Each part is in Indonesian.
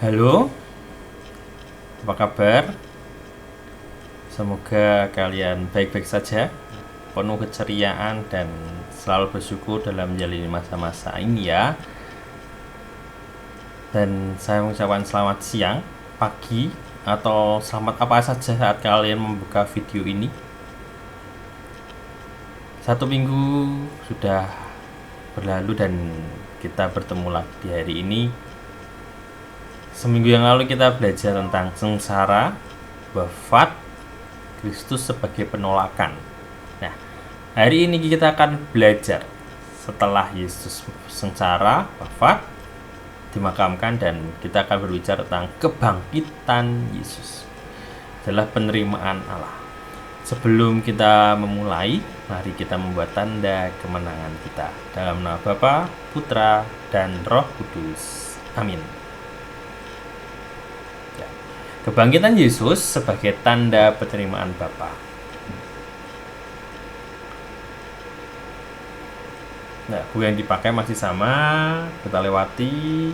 Halo, apa kabar? Semoga kalian baik-baik saja, penuh keceriaan dan selalu bersyukur dalam menjalani masa-masa ini ya. Dan saya mengucapkan selamat siang, pagi, atau selamat apa saja saat kalian membuka video ini. Satu minggu sudah berlalu dan kita bertemu lagi di hari ini. Seminggu yang lalu kita belajar tentang sengsara, wafat, Kristus sebagai penolakan. Nah, hari ini kita akan belajar setelah Yesus sengsara, wafat, dimakamkan, dan kita akan berbicara tentang kebangkitan Yesus adalah penerimaan Allah. Sebelum kita memulai, mari kita membuat tanda kemenangan kita. Dalam nama Bapa, Putra, dan Roh Kudus. Amin. Kebangkitan Yesus sebagai tanda penerimaan Bapa. Nah, buku yang dipakai masih sama. Kita lewati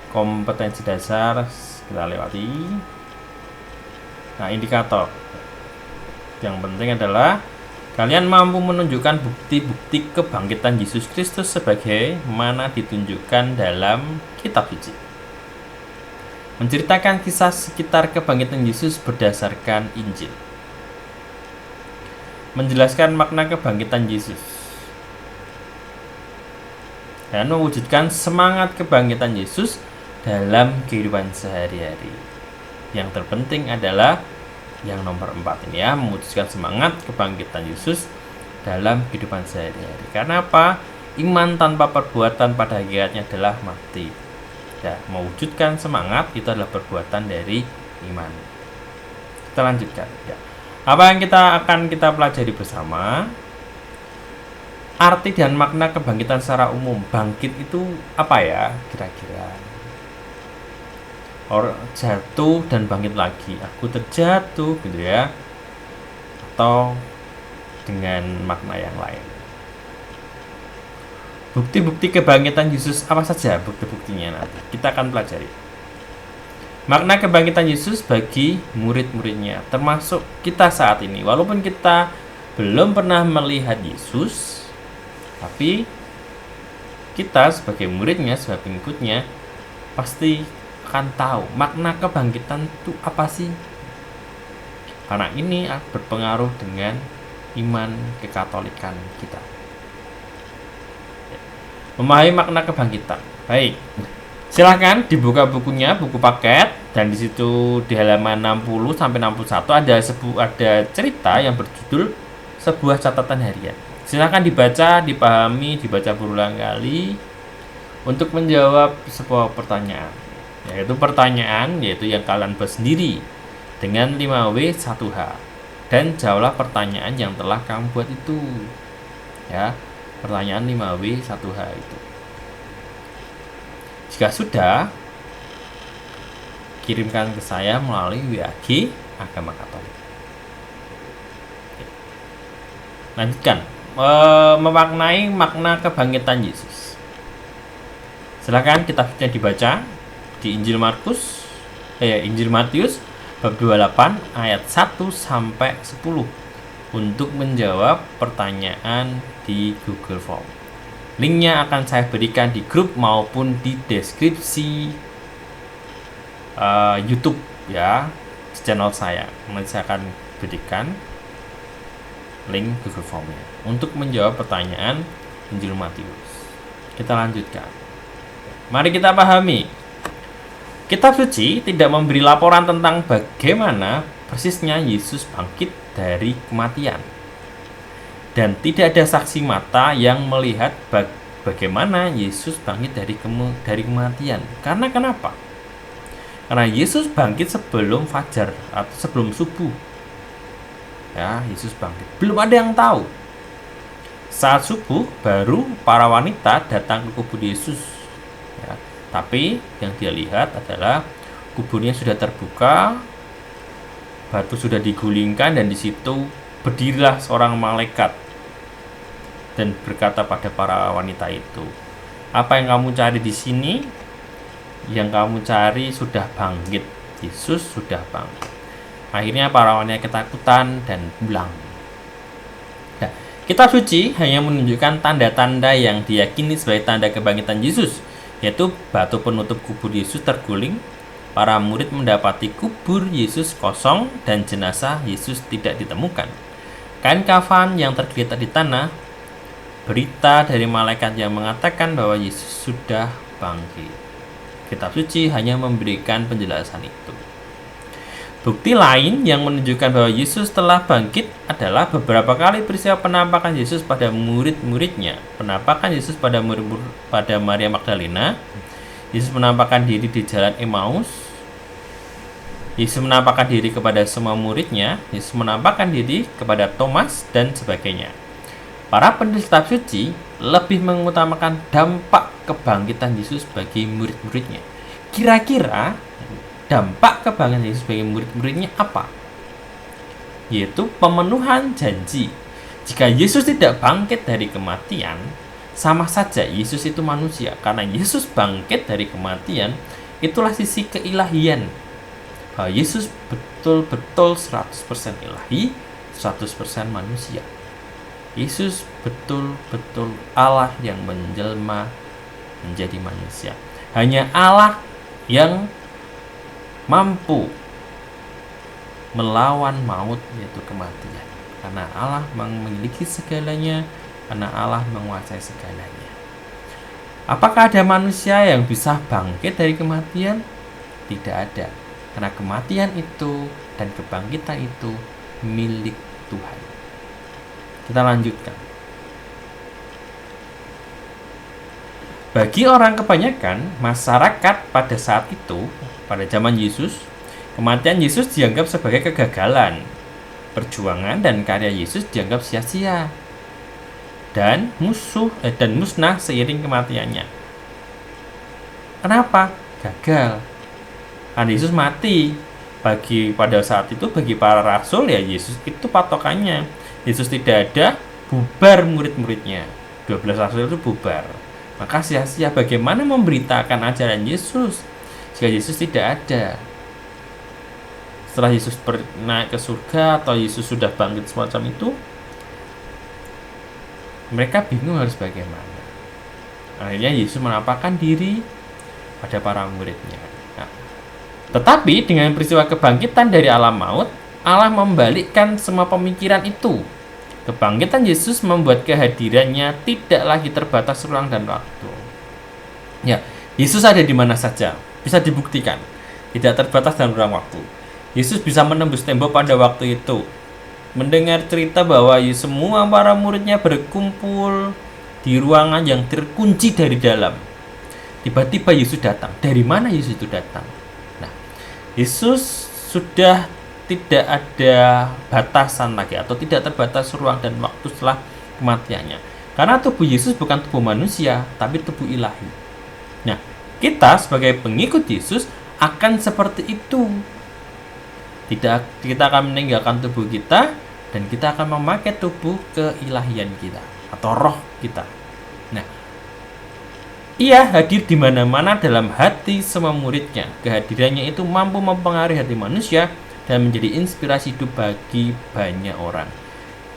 kompetensi dasar, kita lewati. Nah, indikator yang penting adalah kalian mampu menunjukkan bukti-bukti kebangkitan Yesus Kristus sebagai mana ditunjukkan dalam kitab suci. Menceritakan kisah sekitar kebangkitan Yesus berdasarkan Injil. Menjelaskan makna kebangkitan Yesus. Dan mewujudkan semangat kebangkitan Yesus dalam kehidupan sehari-hari. Yang terpenting adalah yang nomor 4 ini ya, mewujudkan semangat kebangkitan Yesus dalam kehidupan sehari-hari. Karena apa? Iman tanpa perbuatan pada hakikatnya adalah mati. Ya, mewujudkan semangat itu adalah perbuatan dari iman. Kita lanjutkan ya. Apa yang kita pelajari bersama? Arti dan makna kebangkitan secara umum. Bangkit itu apa ya kira-kira? Orang jatuh dan bangkit lagi. Aku terjatuh gitu ya. Atau dengan makna yang lain. Bukti-bukti kebangkitan Yesus apa saja bukti-buktinya nanti kita akan pelajari. Makna kebangkitan Yesus bagi murid-muridnya, termasuk kita saat ini. Walaupun kita belum pernah melihat Yesus, tapi kita sebagai muridnya, sebagai pengikutnya, pasti akan tahu makna kebangkitan itu apa sih. Karena ini berpengaruh dengan iman kekatolikan kita. Memahami makna kebangkitan. Baik. Silahkan dibuka bukunya, buku paket, dan di situ di halaman 60 sampai 61 ada cerita yang berjudul sebuah catatan harian. Silahkan dibaca, dipahami, dibaca berulang kali untuk menjawab sebuah pertanyaan. Yaitu yang kalian buat sendiri dengan 5W 1H. Dan jawablah pertanyaan yang telah kamu buat itu. Ya. Pertanyaan 5W 1H itu. Jika sudah, kirimkan ke saya melalui WAG Agama Katolik. Lanjutkan. Memaknai makna kebangkitan Yesus. Silakan kitabnya dibaca di Injil Matius bab 28 ayat 1 sampai 10 untuk menjawab pertanyaan di Google Form. Linknya akan saya berikan di grup maupun di deskripsi YouTube ya, di channel saya. Nanti saya akan berikan link Google Formnya untuk menjawab pertanyaan Injil Matius. Kita lanjutkan. Mari kita pahami. Kitab suci tidak memberi laporan tentang bagaimana persisnya Yesus bangkit dari kematian. Dan tidak ada saksi mata yang melihat bagaimana Yesus bangkit dari kematian. Karena kenapa? Karena Yesus bangkit sebelum fajar atau sebelum subuh. Ya, Yesus bangkit. Belum ada yang tahu. Saat subuh baru para wanita datang ke kubur Yesus. Ya, tapi yang dia lihat adalah kuburnya sudah terbuka, batu sudah digulingkan, dan di situ berdirilah seorang malaikat dan berkata pada para wanita itu, "Apa yang kamu cari di sini?" yang kamu cari sudah bangkit. Yesus sudah bangkit. Akhirnya para wanita ketakutan dan pulang. Nah, kitab suci hanya menunjukkan tanda-tanda yang diyakini sebagai tanda kebangkitan Yesus, yaitu batu penutup kubur Yesus terguling, para murid mendapati kubur Yesus kosong, dan jenazah Yesus tidak ditemukan. Kain kafan yang tergeletak di tanah, berita dari malaikat yang mengatakan bahwa Yesus sudah bangkit. Kitab suci hanya memberikan penjelasan itu. Bukti lain yang menunjukkan bahwa Yesus telah bangkit adalah beberapa kali peristiwa penampakan Yesus pada murid-muridnya. Penampakan Yesus pada Maria Magdalena, Yesus menampakkan diri di jalan Emmaus, Yesus menampakkan diri kepada semua muridnya, Yesus menampakkan diri kepada Thomas, dan sebagainya. Para penulis kitab suci lebih mengutamakan dampak kebangkitan Yesus bagi murid-muridnya. Kira-kira dampak kebangkitan Yesus bagi murid-muridnya apa? Yaitu pemenuhan janji. Jika Yesus tidak bangkit dari kematian, sama saja Yesus itu manusia. Karena Yesus bangkit dari kematian, itulah sisi keilahian. Bahwa Yesus betul-betul 100% ilahi, 100% manusia. Yesus betul-betul Allah yang menjelma menjadi manusia. Hanya Allah yang mampu melawan maut, yaitu kematian. Karena Allah memiliki segalanya, karena Allah menguasai segalanya. Apakah ada manusia yang bisa bangkit dari kematian? Tidak ada. Karena kematian itu dan kebangkitan itu milik Tuhan. Kita lanjutkan. Bagi orang kebanyakan masyarakat pada saat itu, pada zaman Yesus, kematian Yesus dianggap sebagai kegagalan. Perjuangan dan karya Yesus dianggap sia-sia dan musnah seiring kematiannya. Kenapa? Gagal. Karena Yesus mati. Pada saat itu bagi para rasul, ya Yesus itu patokannya. Yesus tidak ada, bubar murid-muridnya. 12 rasul itu bubar. Maka sia-sia bagaimana memberitakan ajaran Yesus jika Yesus tidak ada. Setelah Yesus naik ke surga atau Yesus sudah bangkit semacam itu, mereka bingung harus bagaimana. Akhirnya Yesus menampakkan diri pada para muridnya. Nah, tetapi dengan peristiwa kebangkitan dari alam maut, Allah membalikkan semua pemikiran itu. Kebangkitan Yesus membuat kehadirannya tidak lagi terbatas ruang dan waktu. Ya, Yesus ada di mana saja, bisa dibuktikan. Tidak terbatas dalam ruang waktu. Yesus bisa menembus tembok pada waktu itu. Mendengar cerita bahwa semua para muridnya berkumpul di ruangan yang terkunci dari dalam. Tiba-tiba Yesus datang. Dari mana Yesus itu datang? Nah, Yesus sudah tidak ada batasan lagi atau tidak terbatas ruang dan waktu setelah kematiannya. Karena tubuh Yesus bukan tubuh manusia, tapi tubuh ilahi. Nah, kita sebagai pengikut Yesus akan seperti itu. Kita akan meninggalkan tubuh kita dan kita akan memakai tubuh keilahian kita atau roh kita. Nah, Ia hadir di mana-mana dalam hati semua muridnya. Kehadirannya itu mampu mempengaruhi hati manusia dan menjadi inspirasi hidup bagi banyak orang.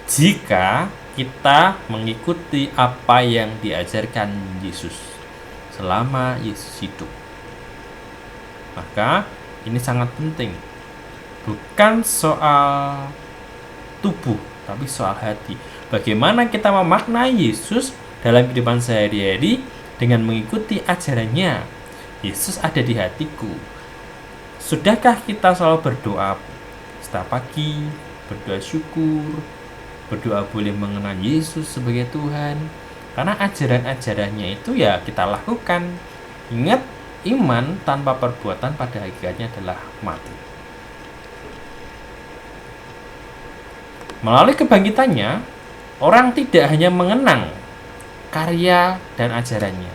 Jika kita mengikuti apa yang diajarkan Yesus selama Yesus hidup, maka ini sangat penting. Bukan soal tubuh, tapi soal hati. Bagaimana kita memaknai Yesus dalam kehidupan sehari-hari dengan mengikuti ajarannya. Yesus ada di hatiku. Sudahkah kita selalu berdoa setiap pagi, berdoa syukur, berdoa boleh mengenal Yesus sebagai Tuhan? Karena ajaran-ajarannya itu ya kita lakukan. Ingat, iman tanpa perbuatan pada hakikatnya adalah mati. Melalui kebangkitannya, orang tidak hanya mengenang karya dan ajarannya,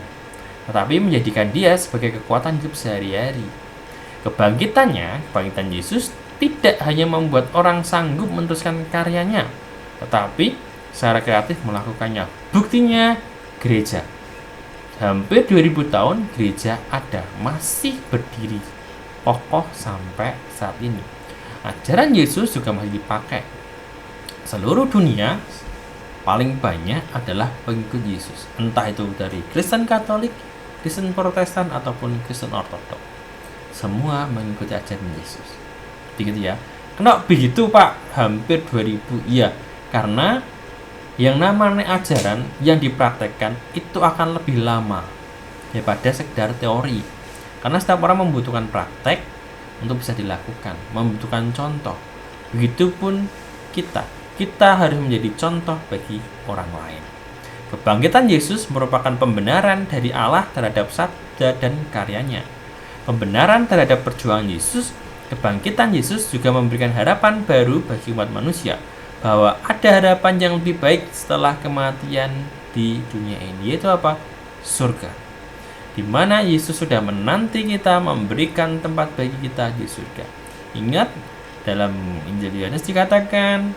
tetapi menjadikan dia sebagai kekuatan hidup sehari-hari. Kebangkitan Yesus tidak hanya membuat orang sanggup meneruskan karyanya, tetapi secara kreatif melakukannya. Buktinya gereja. Hampir 2000 tahun gereja ada, masih berdiri kokoh sampai saat ini. Ajaran Yesus juga masih dipakai. Seluruh dunia paling banyak adalah pengikut Yesus. Entah itu dari Kristen Katolik, Kristen Protestan, ataupun Kristen Ortodok. Semua mengikuti ajaran Yesus. Begitu ya. Kenapa begitu Pak? Hampir 2000. Iya, karena yang namanya ajaran yang dipraktekkan itu akan lebih lama daripada sekedar teori. Karena setiap orang membutuhkan praktek untuk bisa dilakukan, membutuhkan contoh. Begitupun kita harus menjadi contoh bagi orang lain. Kebangkitan Yesus merupakan pembenaran dari Allah terhadap sabda dan karyanya. Pembenaran terhadap perjuangan Yesus, kebangkitan Yesus juga memberikan harapan baru bagi umat manusia, bahwa ada harapan yang lebih baik setelah kematian di dunia ini, yaitu apa? Surga, di mana Yesus sudah menanti kita, memberikan tempat bagi kita di surga. Ingat, dalam Injil Yohanes dikatakan,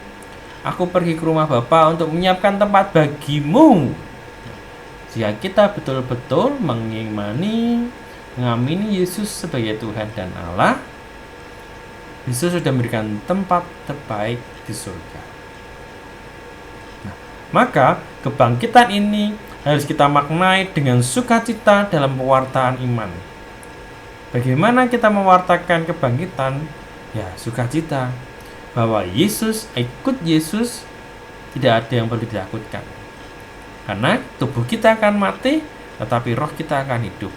aku pergi ke rumah Bapa untuk menyiapkan tempat bagimu. Jika kita betul-betul mengamini Yesus sebagai Tuhan dan Allah, Yesus sudah memberikan tempat terbaik di surga. Maka kebangkitan ini harus kita maknai dengan sukacita dalam pewartaan iman. Bagaimana kita mewartakan kebangkitan? Ya, sukacita. Bahwa ikut Yesus, tidak ada yang perlu ditakutkan. Karena tubuh kita akan mati, tetapi roh kita akan hidup.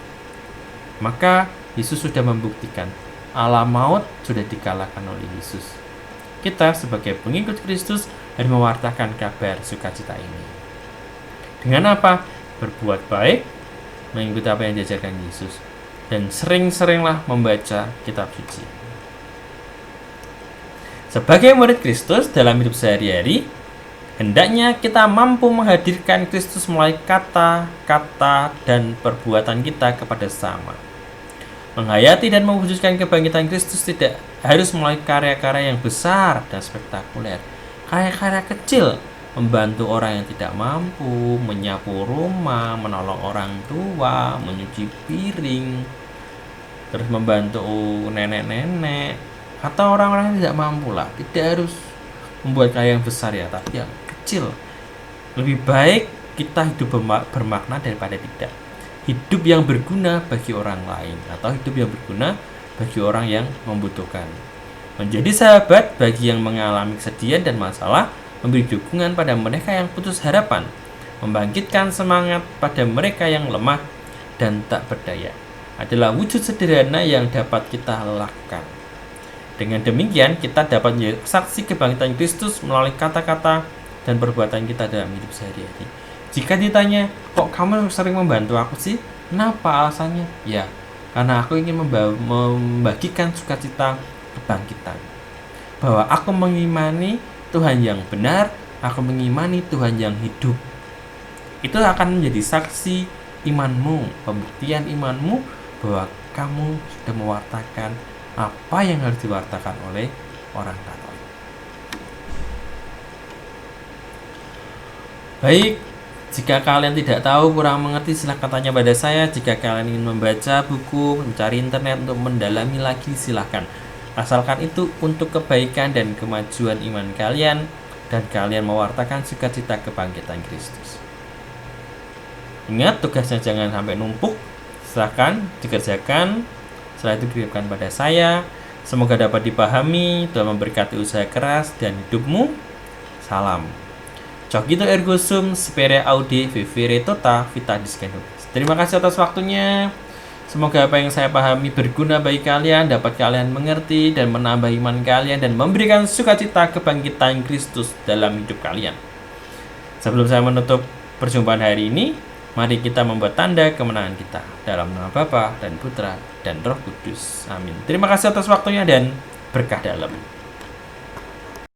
Maka Yesus sudah membuktikan, alam maut sudah dikalahkan oleh Yesus. Kita sebagai pengikut Kristus harus mewartakan kabar sukacita ini. Dengan apa? Berbuat baik, mengikuti apa yang diajarkan Yesus, dan sering-seringlah membaca kitab suci. Sebagai murid Kristus dalam hidup sehari-hari, hendaknya kita mampu menghadirkan Kristus melalui kata-kata dan perbuatan kita kepada sesama. Menghayati dan mewujudkan kebangkitan Kristus tidak harus melalui karya-karya yang besar dan spektakuler. Karya-karya kecil, membantu orang yang tidak mampu, menyapu rumah, menolong orang tua, menyuci piring, terus membantu nenek-nenek, atau orang-orang yang tidak mampu lah. Tidak harus membuat karya yang besar ya, tapi yang kecil. Lebih baik kita hidup bermakna daripada tidak. Hidup yang berguna bagi orang lain, atau hidup yang berguna bagi orang yang membutuhkan. Menjadi sahabat bagi yang mengalami kesedihan dan masalah, memberi dukungan pada mereka yang putus harapan, membangkitkan semangat pada mereka yang lemah dan tak berdaya, adalah wujud sederhana yang dapat kita lakukan. Dengan demikian, kita dapat menjadi saksi kebangkitan Kristus melalui kata-kata dan perbuatan kita dalam hidup sehari-hari. Jika ditanya, kok kamu sering membantu aku sih? Kenapa alasannya? Ya, karena aku ingin membagikan sukacita kebangkitan. Bahwa aku mengimani Tuhan yang benar, aku mengimani Tuhan yang hidup. Itu akan menjadi saksi imanmu, pembuktian imanmu bahwa kamu sudah mewartakan apa yang harus diwartakan oleh orang Katolik. Baik, jika kalian tidak tahu, kurang mengerti, silahkan tanya pada saya. Jika kalian ingin membaca buku, mencari internet untuk mendalami lagi, silahkan. Asalkan itu untuk kebaikan dan kemajuan iman kalian, dan kalian mewartakan sukacita kebangkitan Kristus. Ingat, tugasnya jangan sampai numpuk. Silahkan dikerjakan. Setelah itu kirimkan pada saya. Semoga dapat dipahami. Tuhan memberkati usaha keras dan hidupmu. Salam. Cogito ergo sum, spere audi, vivere tota, vita discendo. Terima kasih atas waktunya. Semoga apa yang saya pahami berguna bagi kalian, dapat kalian mengerti dan menambah iman kalian, dan memberikan sukacita kebangkitan Kristus dalam hidup kalian. Sebelum saya menutup perjumpaan hari ini, mari kita membuat tanda kemenangan kita. Dalam nama Bapa dan Putra dan Roh Kudus. Amin. Terima kasih atas waktunya dan berkah dalam.